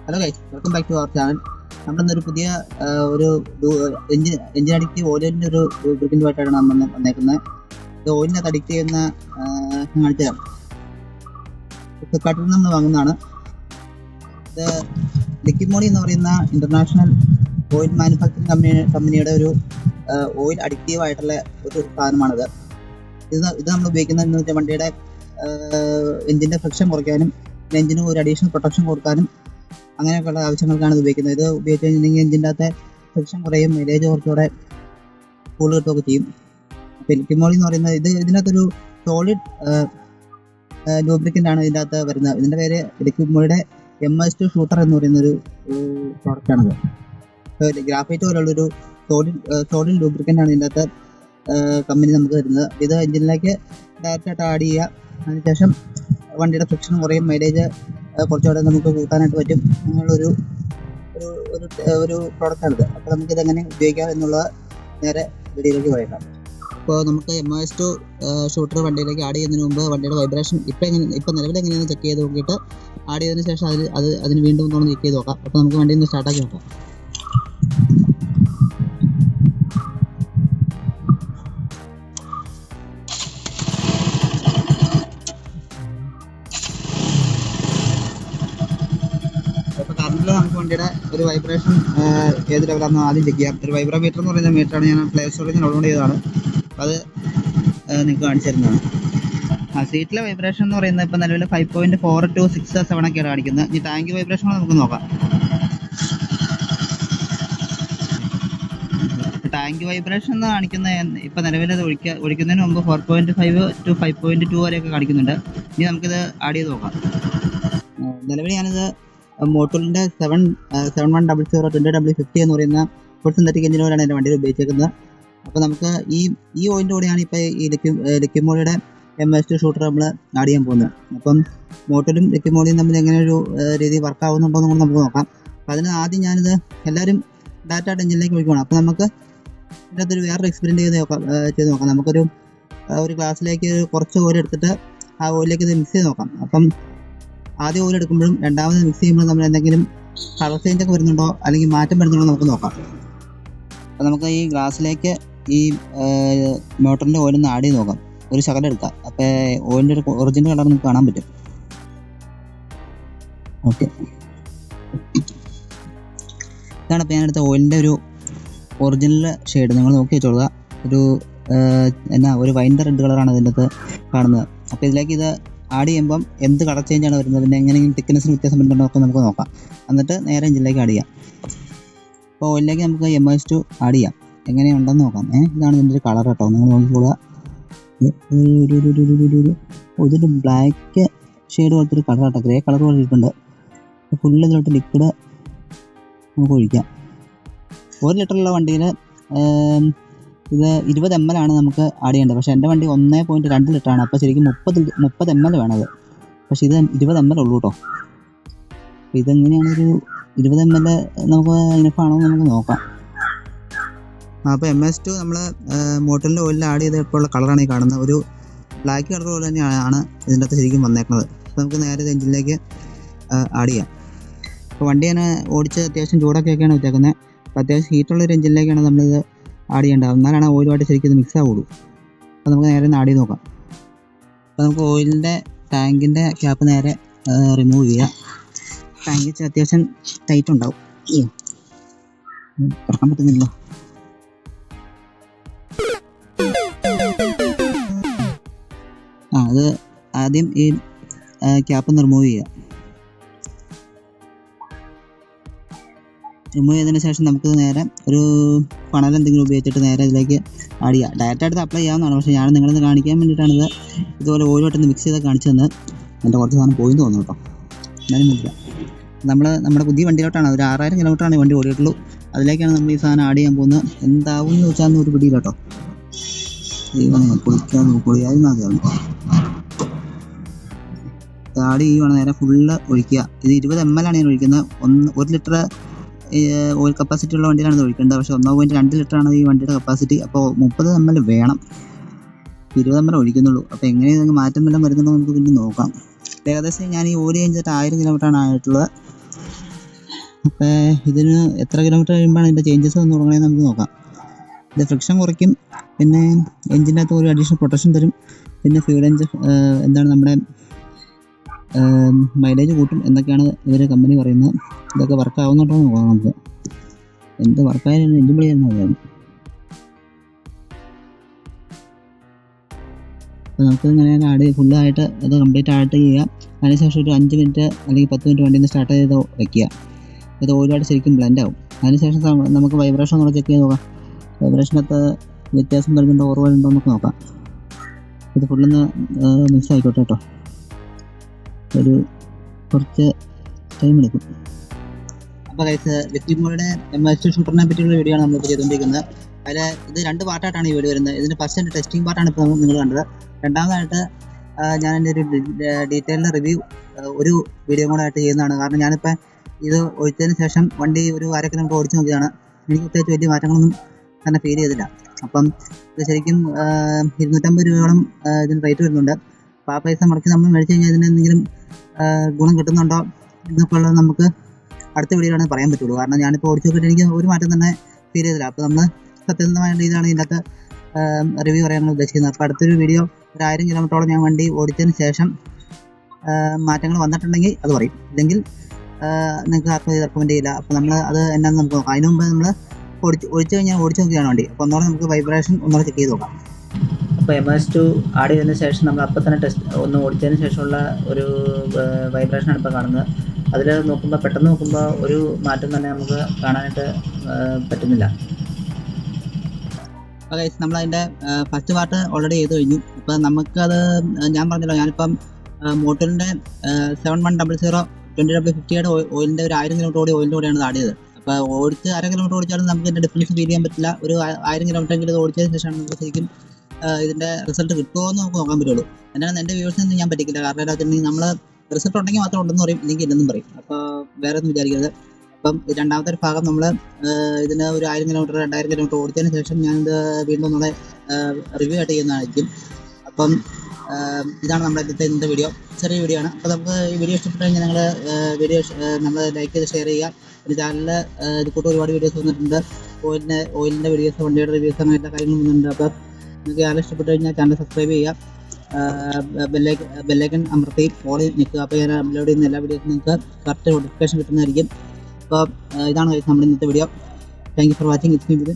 Hello guys, welcome back to our channel. നമ്മളിന്നൊരു പുതിയ ഒരു എഞ്ചിൻ അഡിക്റ്റീവ് ഓയിലിൻ്റെ ഒരു ലൂബ്രിക്കൻ്റുമായിട്ടാണ് നമ്മൾ വന്നേക്കുന്നത്. ഇത് ഓയിലിനകത്ത് അഡിക്റ്റ് ചെയ്യുന്ന കാണിച്ചു തരാം. ഫ്ലിപ്കാർട്ടിൽ നിന്ന് നമ്മൾ വാങ്ങുന്നതാണ്. ഇത് ലിക്വിമോണി എന്ന് പറയുന്ന ഇൻ്റർനാഷണൽ ഓയിൽ മാനുഫാക്ചറിങ് കമ്പനിയുടെ ഒരു ഓയിൽ അഡിക്റ്റീവ് ആയിട്ടുള്ള ഒരു സാധനമാണിത്. ഇത് നമ്മൾ ഉപയോഗിക്കുന്നതെന്ന് വെച്ചാൽ വണ്ടിയുടെ എഞ്ചിൻ്റെ ഫ്രിക്ഷൻ കുറയ്ക്കാനും എഞ്ചിന് ഒരു അഡീഷണൽ പ്രൊട്ടക്ഷൻ കൊടുക്കാനും അങ്ങനെയൊക്കെയുള്ള ആവശ്യങ്ങൾക്കാണ് ഇത് ഉപയോഗിക്കുന്നത്. ഇത് ഉപയോഗിച്ച് കഴിഞ്ഞിട്ടുണ്ടെങ്കിൽ എഞ്ചിൻ്റെ അകത്തെ ഫ്രിക്ഷൻ കുറയും, മൈലേജ് കുറച്ചുകൂടെ കൂടുതൽ കിട്ടുകയൊക്കെ ചെയ്യും. അപ്പോൾ ലിക്വിമോളി എന്ന് പറയുന്നത് ഇതിനകത്തൊരു സോളിഡ് ലൂബ്രിക്കൻ്റ് ആണ് ഇതിൻ്റെ അകത്ത് വരുന്നത്. ഇതിൻ്റെ പേര് ലിക്വിമോളിയുടെ MoS2 ഷൂട്ടർ എന്ന് പറയുന്നൊരു പ്രോഡക്റ്റാണിത്. ഗ്രാഫൈറ്റ് പോലുള്ളൊരു സോളിഡ് ലൂബ്രിക്കൻ്റ് ആണ് ഇതിൻ്റെ അകത്ത് കമ്പനി നമുക്ക് തരുന്നത്. ഇത് എഞ്ചിനിലേക്ക് ഡയറക്റ്റായിട്ട് ആഡ് ചെയ്യുക. അതിനുശേഷം വണ്ടിയുടെ ഫ്രിക്ഷൻ കുറയും, മൈലേജ് കുറച്ചുകൂടെ നമുക്ക് കൂട്ടാനായിട്ട് പറ്റും. അങ്ങനെയുള്ളൊരു ഒരു പ്രോഡക്റ്റാണിത്. അപ്പോൾ നമുക്കിത് എങ്ങനെ ഉപയോഗിക്കാം എന്നുള്ളത് നേരെ വീഡിയോയിലേക്ക് പറയാം. അപ്പോൾ നമുക്ക് MoS2 ഷൂട്ടർ വണ്ടിയിലേക്ക് ആഡ് ചെയ്യുന്നതിന് മുമ്പ് വണ്ടിയുടെ വൈബ്രേഷൻ ഇപ്പോൾ നിലവിൽ എങ്ങനെയാണെന്ന് ചെക്ക് ചെയ്ത് നോക്കിയിട്ട് ആഡ് ചെയ്തതിന് ശേഷം അതിന് വീണ്ടും ഒന്നുകൂടെ ചെക്ക് ചെയ്ത് നോക്കാം. അപ്പോൾ നമുക്ക് വണ്ടിയിൽ നിന്ന് സ്റ്റാർട്ടാക്കി നോക്കാം. നമുക്ക് വണ്ടിയുടെ ഒരു വൈബ്രേഷൻ ഏത് ലെവലാണെന്ന് ആദ്യം ചെക്ക് ചെയ്യാം. ഒരു വൈബ്രോമീറ്റർ എന്ന് പറയുന്ന മീറ്ററാണ് ഞാൻ പ്ലേ സ്റ്റോറിൽ നിന്ന് ഡൗൺലോഡ് ചെയ്തതാണ്. അത് നിങ്ങൾക്ക് കാണിച്ചു തരുന്നതാണ്. സീറ്റിലെ വൈബ്രേഷൻ എന്ന് പറയുന്നത് ഇപ്പോൾ നിലവിൽ 5.4 to 6 7 ഒക്കെയാണ് കാണിക്കുന്നത്. ഇനി ടാങ്ക് വൈബ്രേഷൻ നമുക്ക് നോക്കാം. ടാങ്ക് വൈബ്രേഷൻ എന്ന് കാണിക്കുന്നത് ഇപ്പോൾ നിലവിൽ അത് ഒഴിക്കുന്നതിന് മുമ്പ് 4.5 to 5.2 വരെയൊക്കെ കാണിക്കുന്നുണ്ട്. ഇനി നമുക്കിത് ആഡ് ചെയ്ത് നോക്കാം. നിലവിൽ ഞാനിത് മോട്ടൂലിൻ്റെ 7100 20W50 എന്ന് പറയുന്ന ഫുൾ സിന്തറ്റിക് എഞ്ചിൻ ഓയിലാണ് എൻ്റെ വണ്ടിയിൽ ഉപയോഗിച്ചേക്കുന്നത്. അപ്പോൾ നമുക്ക് ഈ ഓയിലിൻ്റെ കൂടെയാണ് ഇപ്പോൾ ഈ ലിക്വിമോളിയുടെ MoS2 ഷൂട്ടർ നമ്മൾ ആഡ് ചെയ്യാൻ പോകുന്നത്. അപ്പം മോട്ടൂലും ലിക്വിമോളിയും തമ്മിൽ എങ്ങനെ ഒരു രീതി വർക്ക് ആവുന്നുണ്ടോ എന്ന് നമുക്ക് നോക്കാം. അപ്പോൾ അതിന് ആദ്യം ഞാനിത് എല്ലാവരും ഡാറ്റ എഞ്ചിനിലേക്ക് ഒഴിക്കണം. അപ്പോൾ നമുക്ക് ഇതിനകത്തൊരു വേറൊരു എക്സ്പെരിമെൻറ്റ് ചെയ്ത് നോക്കാം. നമുക്കൊരു ഗ്ലാസ്സിലേക്ക് കുറച്ച് ഓയിൽ എടുത്തിട്ട് ആ ഓയിലേക്ക് ഇത് മിക്സ് ചെയ്ത് നോക്കാം. അപ്പം ആദ്യം ഓയിൽ എടുക്കുമ്പോഴും രണ്ടാമത് മിക്സ് ചെയ്യുമ്പോഴും നമ്മൾ എന്തെങ്കിലും കളർ ചേഞ്ച് ഒക്കെ വരുന്നുണ്ടോ അല്ലെങ്കിൽ മാറ്റം വരുന്നുണ്ടോ നമുക്ക് നോക്കാം. അപ്പോൾ നമുക്ക് ഈ ഗ്ലാസ്സിലേക്ക് ഈ മോട്ടറിൻ്റെ ഓയിലൊന്ന് ആഡ് ചെയ്ത് നോക്കാം. ഒരു ശകലം എടുക്കാം. അപ്പോൾ ഓയിലിൻ്റെ ഒരു ഒറിജിനൽ കളർ നമുക്ക് കാണാൻ പറ്റും. ഓക്കെ, ഇതാണ് ഇപ്പോൾ ഞാനെടുത്ത ഓയിലിൻ്റെ ഒരു ഒറിജിനൽ ഷെയ്ഡ്. നിങ്ങൾ നോക്കി വെച്ചോളുക. ഒരു വൈൻ്റെ റെഡ് കളറാണ് ഇതിൻ്റെ അകത്ത് കാണുന്നത്. അപ്പോൾ ഇതിലേക്ക് ഇത് ആഡ് ചെയ്യുമ്പം എന്ത് കളർ ചേഞ്ചാണ് വരുന്നത്, പിന്നെ എങ്ങനെയെങ്കിലും തിക്നെസ്സിന് വ്യത്യാസം വരുന്നുണ്ടോ ഒക്കെ നമുക്ക് നോക്കാം. എന്നിട്ട് നേരെ എഞ്ചിനിലേക്ക് ആഡ് ചെയ്യാം. അപ്പോൾ ഓയിലിലേക്ക് നമുക്ക് MoS2 ആഡ് ചെയ്യാം. എങ്ങനെയുണ്ടെന്ന് നോക്കാം. ഇതാണ് ഇതിൻ്റെ ഒരു കളർ കേട്ടോ, നിങ്ങൾ നോക്കിക്കോളുക. ഇതൊരു ബ്ലാക്ക് ഷെയ്ഡ് പോലത്തെ ഒരു കളർ കേട്ടോ, ഗ്രേ കളർ പോലെ ഇരിക്കുന്നുണ്ട്. ഫുള്ള് ഇതിലോട്ട് ലിക്വിഡ് നമുക്ക് ഒഴിക്കാം. 1 ലിറ്ററുള്ള വണ്ടിയിൽ ഇത് 20 ml ആണ് നമുക്ക് ആഡ് ചെയ്യേണ്ടത്. പക്ഷേ എൻ്റെ വണ്ടി 1.2 ലിറ്ററാണ്. അപ്പോൾ ശരിക്കും 30 ml വേണത്. പക്ഷേ ഇത് 20 ml ഉള്ളൂ കേട്ടോ. അപ്പോൾ ഇതെങ്ങനെയാണ് ഒരു 20 ml നമുക്ക് ഇനഫാണോ എന്ന് നമുക്ക് നോക്കാം. അപ്പോൾ MoS2 നമ്മൾ മോട്ടലിൻ്റെ ഓയിലിൽ ആഡ് ചെയ്തപ്പോഴുള്ള കളറാണ് ഈ കാണുന്നത്. ഒരു ബ്ലാക്ക് കളർ പോലെ തന്നെയാണ് ഇതിൻ്റെ അകത്ത് ശരിക്കും വന്നേക്കുന്നത്. അപ്പോൾ നമുക്ക് നേരെ എഞ്ചിനിലേക്ക് ആഡ് ചെയ്യാം. അപ്പോൾ വണ്ടി ഞാൻ ഓടിച്ച് അത്യാവശ്യം ചൂടൊക്കെയാണ് വെച്ചേക്കുന്നത്. അപ്പോൾ അത്യാവശ്യം ഹീറ്റുള്ളൊരു എഞ്ചിനിലേക്കാണ് നമ്മളിത് ആഡ് ചെയ്യേണ്ടത്. എന്നാലാണ് ഓയിലുമായിട്ട് ശരിക്കും ഇത് മിക്സ് ആവുള്ളൂ. അപ്പോൾ നമുക്ക് നേരെ ആഡ് ചെയ്ത് നോക്കാം. അപ്പോൾ നമുക്ക് ഓയിലിൻ്റെ ടാങ്കിൻ്റെ ക്യാപ്പ് നേരെ റിമൂവ് ചെയ്യുക. ടാങ്ക് അത്യാവശ്യം ടൈറ്റ് ഉണ്ടാവും. തുറക്കാൻ പറ്റുന്നില്ല. അത് ആദ്യം ഈ ക്യാപ്പ് റിമൂവ് ചെയ്യുക. റിമൂവ് ചെയ്തതിന് ശേഷം നമുക്ക് നേരെ ഒരു ഫണൽ എന്തെങ്കിലും ഉപയോഗിച്ചിട്ട് നേരെ ഇതിലേക്ക് ആഡ് ചെയ്യുക. ഡയറക്റ്റ് ആയിട്ട് അപ്ലൈ ചെയ്യാവുന്നതാണ്. പക്ഷേ ഞാൻ നിങ്ങളിത് കാണിക്കാൻ വേണ്ടിയിട്ടാണിത് ഇതുപോലെ ഓയിലുമായിട്ടൊന്ന് മിക്സ് ചെയ്ത് കാണിച്ചു തന്നത്. എൻ്റെ കുറച്ച് സാധനം പോയി തോന്നുന്നു കേട്ടോ. എന്നാലും ഇല്ല, നമ്മുടെ പുതിയ വണ്ടിയിലോട്ടാണ്. ഒരു 6000 കിലോമീറ്ററാണ് ഈ വണ്ടി ഓടിയിട്ടുള്ളൂ. അതിലേക്കാണ് നമ്മൾ ഈ സാധനം ആഡ് ചെയ്യാൻ പോകുന്നത്. എന്താവും എന്ന് ചോദിച്ചാൽ ഒരു പിടിയില്ല കേട്ടോ. പൊളിയായിരുന്നു ആദ്യം ആഡ് ചെയ്യുവാണ്. നേരെ ഫുള്ള് ഒഴിക്കുക. ഇത് 20 ml ആണ് ഞാൻ ഒഴിക്കുന്നത്. 1 ലിറ്റർ ഓയിൽ കപ്പാസിറ്റി ഉള്ള വണ്ടിയിലാണ് ഇത് ഒഴിക്കേണ്ടത്. പക്ഷേ 1.2 ലിറ്ററാണ് ഈ വണ്ടിയുടെ കപ്പാസിറ്റി. അപ്പോൾ 30 ml വേണം. 20 ml ഒഴിക്കുന്നുള്ളൂ. അപ്പോൾ എങ്ങനെയാണ് മാറ്റം വല്ലതും വരുന്നുണ്ടോ നമുക്ക് പിന്നെ നോക്കാം. ഏകദേശം ഞാൻ ഈ ഓയിൽ ചേഞ്ചിട്ട് 1000 കിലോമീറ്ററാണ് ആയിട്ടുള്ളത്. അപ്പോൾ ഇതിന് എത്ര കിലോമീറ്റർ കഴിയുമ്പോഴാണ് ഇതിൻ്റെ ചേഞ്ചസ് വന്ന് തുടങ്ങണമെന്ന് നമുക്ക് നോക്കാം. ഇത് ഫ്രിക്ഷൻ കുറയ്ക്കും, പിന്നെ എഞ്ചിൻ്റെ അകത്ത് ഒരു അഡീഷണൽ പ്രൊട്ടക്ഷൻ തരും, പിന്നെ ഫ്യൂൽ എഞ്ചിൻ എന്താണ് നമ്മുടെ മൈലേജ് കൂട്ടും എന്നൊക്കെയാണ് ഇവർ കമ്പനി പറയുന്നത്. ഇതൊക്കെ വർക്ക് ആവുന്നുണ്ടോ എന്ന് നോക്കാം നമുക്ക്. എന്ത് വർക്കായാലും എഞ്ചിൻ പൊളിയായിരുന്നു അറിയാം. അപ്പോൾ നമുക്ക് ഇങ്ങനെ ഫുള്ളായിട്ട് അത് കംപ്ലീറ്റ് ആയിട്ട് ചെയ്യുക. അതിനുശേഷം ഒരു 5 മിനിറ്റ് അല്ലെങ്കിൽ 10 മിനിറ്റ് വണ്ടിയിൽ നിന്ന് സ്റ്റാർട്ട് ചെയ്ത് വയ്ക്കുക. ഇത് ഓയിലായിട്ട് ശരിക്കും ബ്ലെൻഡ് ആവും. അതിനുശേഷം നമുക്ക് വൈബ്രേഷൻ ഒന്ന് ചെക്ക് ചെയ്ത് നോക്കാം. വൈബ്രേഷനകത്ത് വ്യത്യാസം വരുന്നുണ്ടോ, ഓർമ്മയുണ്ടോ എന്നൊക്കെ നോക്കാം. ഇത് ഫുള്ളൊന്ന് മിക്സ് ആയിക്കോട്ടെ കേട്ടോ. ഒരു കുറച്ച് ടൈം എടുക്കും. അപ്പോൾ ലിക്വിഡ് മോഡിൻ്റെ MoS2 ഷൂട്ടറിനെ പറ്റിയുള്ള വീഡിയോ ആണ് നമ്മളിപ്പോൾ ചെയ്തുകൊണ്ടിരിക്കുന്നത്. അതിൽ ഇത് 2 പാർട്ടായിട്ടാണ് ഈ വീഡിയോ വരുന്നത്. ഇതിൻ്റെ ഫസ്റ്റ് ടെസ്റ്റിംഗ് പാർട്ടാണ് ഇപ്പോൾ നിങ്ങൾ കണ്ടത്. രണ്ടാമതായിട്ട് ഞാൻ എൻ്റെ ഒരു ഡീറ്റെയിൽഡ് റിവ്യൂ ഒരു വീഡിയോ കൂടെ ആയിട്ട് ചെയ്യുന്നതാണ്. കാരണം ഞാനിപ്പോൾ ഇത് ഒഴിച്ചതിന് ശേഷം വണ്ടി ഒരു 1/2 കിലോമീറ്റർ ഓടിച്ച് നോക്കിയതാണ്. എനിക്ക് പ്രത്യേകിച്ച് വലിയ മാറ്റങ്ങളൊന്നും തന്നെ ഫീൽ ചെയ്തില്ല. അപ്പം ഇത് ശരിക്കും 250 രൂപയോളം ഇതിന് റേറ്റ് വരുന്നുണ്ട്. അപ്പോൾ ആ പൈസ മുടക്കി നമ്മൾ മേടിച്ച് കഴിഞ്ഞാൽ ഇതിന് എന്തെങ്കിലും ഗുണം കിട്ടുന്നുണ്ടോ എന്നൊക്കെ ഉള്ളത് നമുക്ക് അടുത്ത വീഡിയോയിലാണ് പറയാൻ പറ്റുള്ളൂ. കാരണം ഞാനിപ്പോൾ ഓടിച്ച് നോക്കിയിട്ട് എനിക്ക് ഒരു മാറ്റം തന്നെ ഫീൽ ചെയ്തില്ല. അപ്പോൾ നമ്മൾ സത്യസന്ധമായ രീതിയിലാണ് ഇതിനകത്ത് റിവ്യൂ പറയാനാണ് ഉദ്ദേശിക്കുന്നത്. അപ്പോൾ അടുത്തൊരു വീഡിയോ ഒരു 1000 കിലോമീറ്ററോളം ഞാൻ വണ്ടി ഓടിച്ചതിന് ശേഷം മാറ്റങ്ങൾ വന്നിട്ടുണ്ടെങ്കിൽ അത് പറയും. ഇല്ലെങ്കിൽ നിങ്ങൾക്ക് ആർക്കും ഇത് റെക്കമെൻഡ് ചെയ്യില്ല. അപ്പോൾ നമ്മൾ അത് എന്നാന്ന് നമുക്ക് നോക്കാം. അതിന് മുമ്പ് നമ്മൾ ഒഴിച്ച് കഴിഞ്ഞാൽ ഓടിച്ച് നോക്കിയാണ് വണ്ടി. അപ്പോൾ ഒന്നുകൂടെ നമുക്ക് വൈബ്രേഷൻ ഒന്നുകൂടെ ചെക്ക് ചെയ്ത് നോക്കാം. അപ്പോൾ MoS2 ആഡ് ചെയ്തതിന് ശേഷം നമ്മൾ അപ്പോൾ തന്നെ ഒന്ന് ഓടിച്ചതിന് ശേഷമുള്ള ഒരു വൈബ്രേഷനാണ് ഇപ്പോൾ കാണുന്നത്. അതിൽ നോക്കുമ്പോൾ പെട്ടെന്ന് നോക്കുമ്പോൾ ഒരു മാറ്റം തന്നെ നമുക്ക് കാണാനായിട്ട് പറ്റുന്നില്ല. അപ്പോൾ ഗൈസ് നമ്മളതിൻ്റെ ഫസ്റ്റ് പാർട്ട് ഓൾറെഡി ചെയ്ത് കഴിഞ്ഞു. അപ്പോൾ നമുക്കത് ഞാൻ പറഞ്ഞല്ലോ, ഞാനിപ്പം മോട്ടലിൻ്റെ 7100 20W50യുടെ ഓയിലിൻ്റെ ഒരു 1000 കിലോമീറ്റർ ഓടി ഓയിലിൻ്റെ കൂടെയാണ് ആഡ് ചെയ്തത്. അപ്പോൾ ഓടിച്ച് 1/2 കിലോമീറ്റർ ഓടിച്ചാലും നമുക്ക് ഇതിൻ്റെ ഡിഫറൻസ് ഫീൽ ചെയ്യാൻ പറ്റില്ല. ഒരു 1000 കിലോമീറ്റർ എങ്കിലും ഇത് ഓടിച്ചതിന് ശേഷമാണ് നമുക്ക് ശരിക്കും ഇതിൻ്റെ റിസൾട്ട് കിട്ടുമോ എന്ന് നമുക്ക് നോക്കാൻ പറ്റുള്ളൂ. എന്നാണ് എൻ്റെ വ്യൂവേഴ്സിനൊന്നും ഞാൻ പറ്റിക്കില്ല. കാരണം എന്താണെന്നുണ്ടെങ്കിൽ നമ്മൾ റിസൾട്ട് ഉണ്ടെങ്കിൽ മാത്രം ഉണ്ടെന്ന് പറയും, ഇല്ലെങ്കിൽ ഇല്ലെന്നും പറയും. അപ്പോൾ വേറെ ഒന്നും വിചാരിക്കരുത്. അപ്പം രണ്ടാമത്തെ ഒരു ഭാഗം നമ്മൾ ഇതിന് ഒരു 1000 കിലോമീറ്റർ 2000 കിലോമീറ്റർ ഓടിച്ചതിന് ശേഷം ഞാനിത് വീണ്ടും നമ്മളെ റിവ്യൂ ആയിട്ട് ചെയ്യുന്നതായിരിക്കും. അപ്പം ഇതാണ് നമ്മുടെ ഇന്നത്തെ വീഡിയോ. ചെറിയ വീഡിയോ ആണ്. അപ്പോൾ നമുക്ക് ഈ വീഡിയോ ഇഷ്ടപ്പെട്ട് കഴിഞ്ഞാൽ നിങ്ങൾ വീഡിയോ നമ്മൾ ലൈക്ക് ചെയ്ത് ഷെയർ ചെയ്യുക. ഒരു ചാനലിൽ ഇത് കൂട്ട് ഒരുപാട് വീഡിയോസ് വന്നിട്ടുണ്ട്. ഓയിലിൻ്റെ വീഡിയോസ്, വണ്ടിയുടെ റിവ്യൂസ്, അങ്ങനെ എല്ലാ കാര്യങ്ങളും വന്നിട്ടുണ്ട്. അപ്പോൾ നിങ്ങൾക്ക് ചാനൽ ഇഷ്ടപ്പെട്ട് കഴിഞ്ഞാൽ ചാനൽ സബ്സ്ക്രൈബ് ചെയ്യുക. ബെല്ലൈക്കൺ അമർത്തി ഓൾ നിൽക്കുക. അപ്പോൾ ഞാൻ അപ്ലോഡ് ചെയ്യുന്ന എല്ലാ വീഡിയോസും നിങ്ങൾക്ക് കറക്റ്റ് നോട്ടിഫിക്കേഷൻ കിട്ടുന്നതായിരിക്കും. അപ്പോൾ ഇതാണ് നമ്മുടെ ഇന്നത്തെ video. Thank you for watching. It's me.